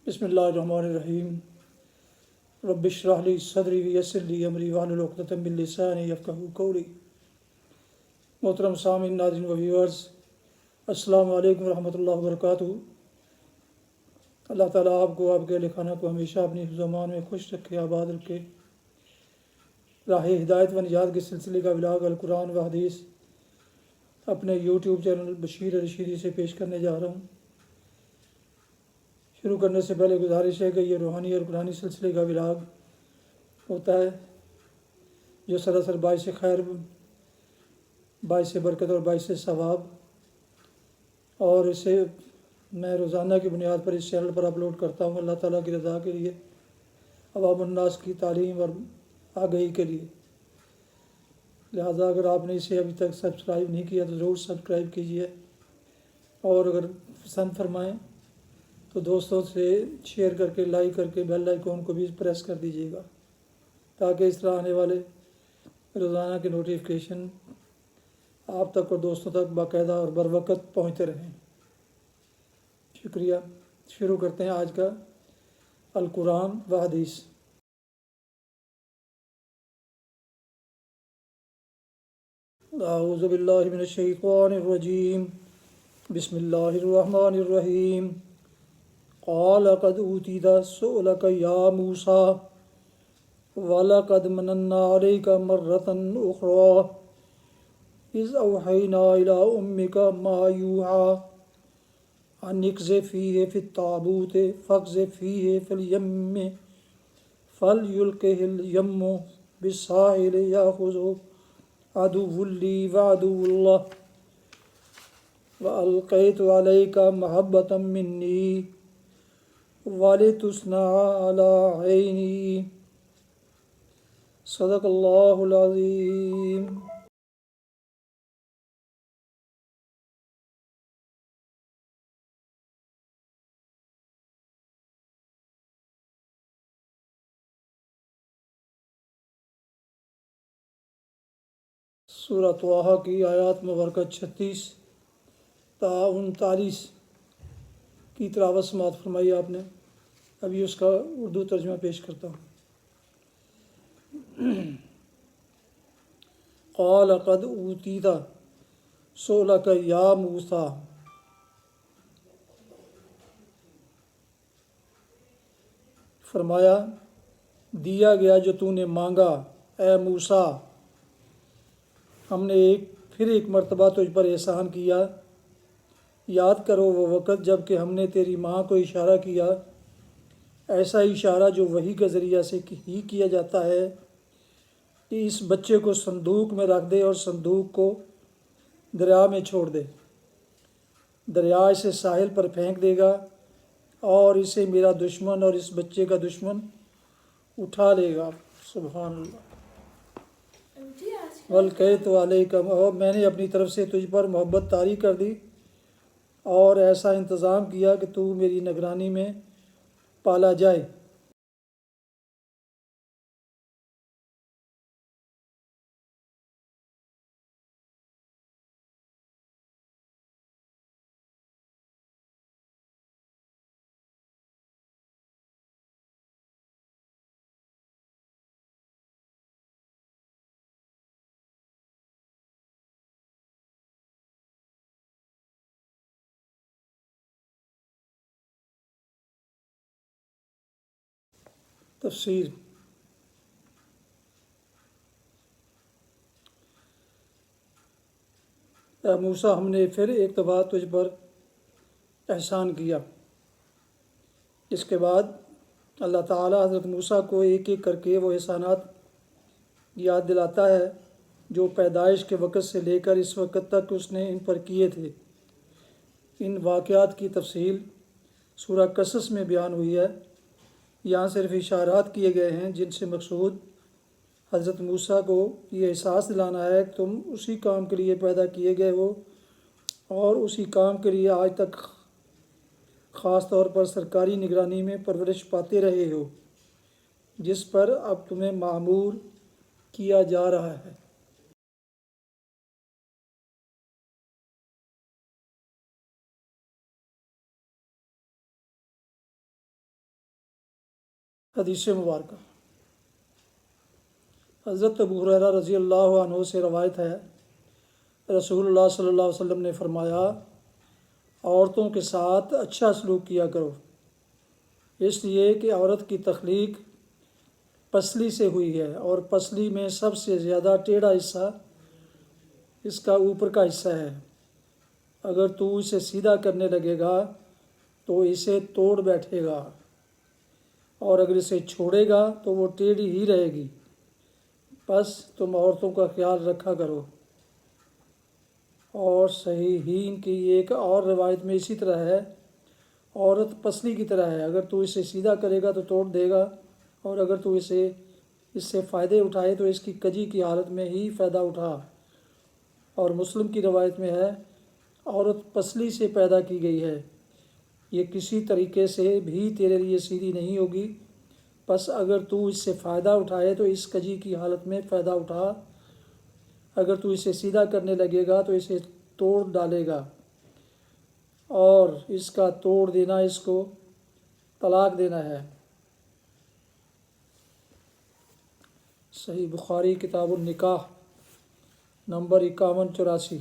بسم اللہ الرحمن الرحیم رب اشرح لی صدری ویسر لی امری واحلل عقدۃ من لسانی یفقہوا قولی۔ محترم سامعین، ناظرین و ویورز، السلام علیکم ورحمۃ اللہ وبرکاتہ۔ اللہ تعالیٰ آپ کو، آپ کے اہل خانہ کو ہمیشہ اپنی حفظ و امان میں خوش رکھے، آباد رکھے۔ راہ ہدایت و نجات کے سلسلے کا ولاگ القرآن و حدیث اپنے یوٹیوب چینل بشیر رشیدی سے پیش کرنے جا رہا ہوں۔ شروع کرنے سے پہلے گزارش ہے کہ یہ روحانی اور قرآنی سلسلے کا ولاگ ہوتا ہے جو سراسر باعث خیر، باعث برکت اور باعث ثواب، اور اسے میں روزانہ کی بنیاد پر اس چینل پر اپلوڈ کرتا ہوں اللہ تعالیٰ کی رضا کے لیے، عوام الناس کی تعلیم اور آگہی کے لیے۔ لہٰذا اگر آپ نے اسے ابھی تک سبسکرائب نہیں کیا تو ضرور سبسکرائب کیجیے، اور اگر پسند فرمائیں تو دوستوں سے شیئر کر کے، لائک کر کے بیل آئیکن کو بھی پریس کر دیجیے گا، تاکہ اس طرح آنے والے روزانہ کے نوٹیفیکیشن آپ تک اور دوستوں تک باقاعدہ اور بروقت پہنچتے رہیں۔ شکریہ۔ شروع کرتے ہیں آج کا القرآن و حدیث۔ اعوذ باللہ من الشیطان الرجیم، بسم اللہ الرحمن الرحیم۔ قال قد اوتیت سؤلک یا موسیٰ وَلَقَدْ مَنَنَّا عَلَيْكَ مَرَّةً أُخْرَىٰ إِذْ أَوْحَيْنَا إِلَىٰ أُمِّكَ مَا يُوحَىٰ أَنِ اقْذِفْ فِيهِ فِي التَّابُوتِ فَاقْذِفْ فِيهِ فِي الْيَمِّ فَلْيُلْقِهِ الْيَمُّ بِالسَّاحِلِ يَأْخُذْهُ عَدُوٌّ لِّي وَعَدُوٌّ لَّهُ وَأَلْقَيْتُ عَلَيْكَ مَحَبَّةً مِّنِّي وَلِتُصْنَعَ عَلَىٰ عَيْنِي۔ صدق اللہ العظیم۔ سورہ طٰہٰ کی آیات مبارکہ 36 تا 39 کی تلاوت سماعت فرمائی آپ نے۔ ابھی اس کا اردو ترجمہ پیش کرتا ہوں۔ قال قد اوتیت سؤلک یا موسیٰ، فرمایا دیا گیا جو تو نے مانگا اے موسیٰ۔ ہم نے پھر ایک مرتبہ تجھ پر احسان کیا۔ یاد کرو وہ وقت جب کہ ہم نے تیری ماں کو اشارہ کیا، ایسا اشارہ جو وحی کے ذریعہ سے ہی کیا جاتا ہے، کہ اس بچے کو صندوق میں رکھ دے اور صندوق کو دریا میں چھوڑ دے۔ دریا اسے ساحل پر پھینک دے گا اور اسے میرا دشمن اور اس بچے کا دشمن اٹھا لے گا۔ سبحان اللہ۔ وَالْقَيْتُ عَلَيْكَ، اور میں نے اپنی طرف سے تجھ پر محبت طاری کر دی اور ایسا انتظام کیا کہ تو میری نگرانی میں پالا جائے۔ تفسیر۔ اے موسیٰ، ہم نے پھر ایک دفعہ تجھ پر احسان کیا۔ اس کے بعد اللہ تعالیٰ حضرت موسیٰ کو ایک ایک کر کے وہ احسانات یاد دلاتا ہے جو پیدائش کے وقت سے لے کر اس وقت تک اس نے ان پر کیے تھے۔ ان واقعات کی تفصیل سورہ قصص میں بیان ہوئی ہے۔ یہاں صرف اشارات کیے گئے ہیں جن سے مقصود حضرت موسیٰ کو یہ احساس دلانا ہے کہ تم اسی کام کے لیے پیدا کیے گئے ہو اور اسی کام کے لیے آج تک خاص طور پر سرکاری نگرانی میں پرورش پاتے رہے ہو، جس پر اب تمہیں مأمور کیا جا رہا ہے۔ حدیث مبارکہ حضرت ابو ہریرہ رضی اللہ عنہ سے روایت ہے، رسول اللہ صلی اللہ علیہ وسلم نے فرمایا، عورتوں کے ساتھ اچھا سلوک کیا کرو، اس لیے کہ عورت کی تخلیق پسلی سے ہوئی ہے، اور پسلی میں سب سے زیادہ ٹیڑھا حصہ اس کا اوپر کا حصہ ہے۔ اگر تو اسے سیدھا کرنے لگے گا تو اسے توڑ بیٹھے گا، اور اگر اسے چھوڑے گا تو وہ ٹیڑھی ہی رہے گی۔ بس تم عورتوں کا خیال رکھا کرو۔ اور صحیحین کی ایک اور روایت میں اسی طرح ہے، عورت پسلی کی طرح ہے، اگر تو اسے سیدھا کرے گا تو توڑ دے گا، اور اگر تو اس سے فائدے اٹھائے تو اس کی کجی کی حالت میں ہی فائدہ اٹھا۔ اور مسلم کی روایت میں ہے، عورت پسلی سے پیدا کی گئی ہے، یہ کسی طریقے سے بھی تیرے لیے سیدھی نہیں ہوگی، بس اگر تو اس سے فائدہ اٹھائے تو اس کجی کی حالت میں فائدہ اٹھا، اگر تو اسے سیدھا کرنے لگے گا تو اسے توڑ ڈالے گا، اور اس کا توڑ دینا اس کو طلاق دینا ہے۔ صحیح بخاری کتاب النکاح نمبر 5184۔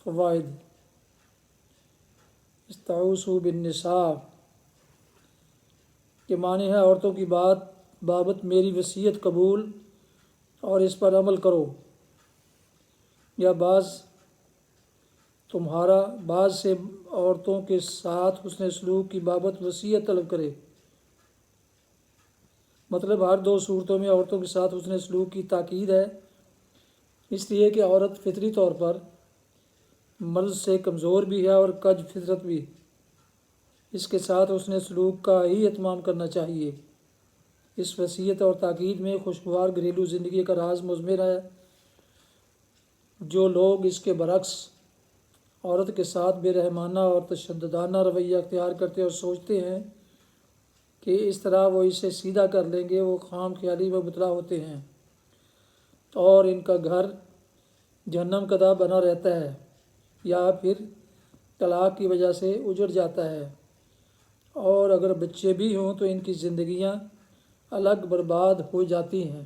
فوائد: استعوذوا بالنساء کے معنی ہے عورتوں کی بابت میری وصیت قبول اور اس پر عمل کرو، یا بعض سے عورتوں کے ساتھ حسن سلوک کی بابت وصیت طلب کرے۔ مطلب ہر دو صورتوں میں عورتوں کے ساتھ حسن سلوک کی تاکید ہے، اس لیے کہ عورت فطری طور پر مرد سے کمزور بھی ہے اور کج فطرت بھی۔ اس کے ساتھ حسن سلوک کا ہی اہتمام کرنا چاہیے۔ اس وصیت اور تاکید میں خوشگوار گھریلو زندگی کا راز مضمر ہے۔ جو لوگ اس کے برعکس عورت کے ساتھ بے رحمانہ اور تشددانہ رویہ اختیار کرتے اور سوچتے ہیں کہ اس طرح وہ اسے سیدھا کر لیں گے، وہ خام خیالی میں مبتلا ہوتے ہیں، اور ان کا گھر جہنم کا داں بنا رہتا ہے، یا پھر طلاق کی وجہ سے اجڑ جاتا ہے، اور اگر بچے بھی ہوں تو ان کی زندگیاں الگ برباد ہو جاتی ہیں۔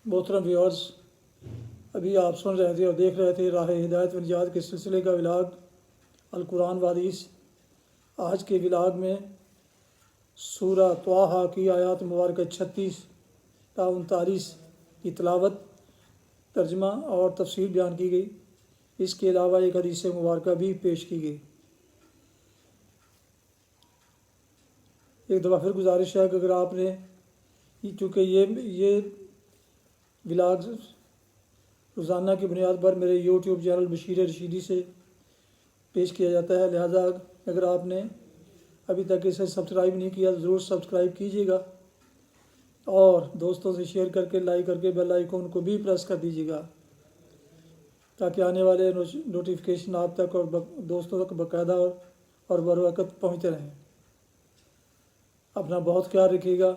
محترم ویورز، ابھی آپ سن رہے تھے اور دیکھ رہے تھے راہ ہدایت و نجات کے سلسلے کا ولاگ القرآن و حدیث۔ آج کے ولاگ میں سورہ طٰہٰ کی آیات مبارکہ 36 تا 39 کی تلاوت، ترجمہ اور تفسیر بیان کی گئی۔ اس کے علاوہ ایک حدیث مبارکہ بھی پیش کی گئی۔ ایک دفعہ پھر گزارش ہے کہ اگر آپ نے، چونکہ یہ ولاگ روزانہ کی بنیاد پر میرے یوٹیوب چینل بشیر رشیدی سے پیش کیا جاتا ہے، لہٰذا اگر آپ نے ابھی تک اسے سبسکرائب نہیں کیا تو ضرور سبسکرائب کیجیے گا، اور دوستوں سے شیئر کر کے، لائک کر کے بیل آئیکن کو بھی پریس کر دیجیے گا، تاکہ آنے والے نوٹیفیکیشن آپ تک اور دوستوں تک باقاعدہ اور بروقت پہنچتے رہیں۔ اپنا بہت خیال رکھیے گا،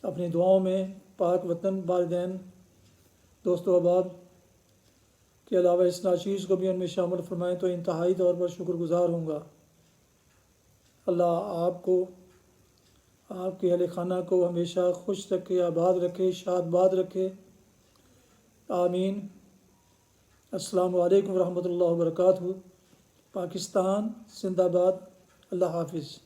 اپنی دعاؤں میں پاک وطن، والدین، دوست و احباب کے علاوہ اس ناچیز کو بھی ان میں شامل فرمائیں تو انتہائی طور پر شکر گزار ہوں گا۔ اللہ آپ کو، آپ کے اہل خانہ کو ہمیشہ خوش رکھے، آباد رکھے، شاد باد رکھے، آمین۔ السلام علیکم ورحمۃ اللہ وبرکاتہ۔ پاکستان زندہ باد۔ اللہ حافظ۔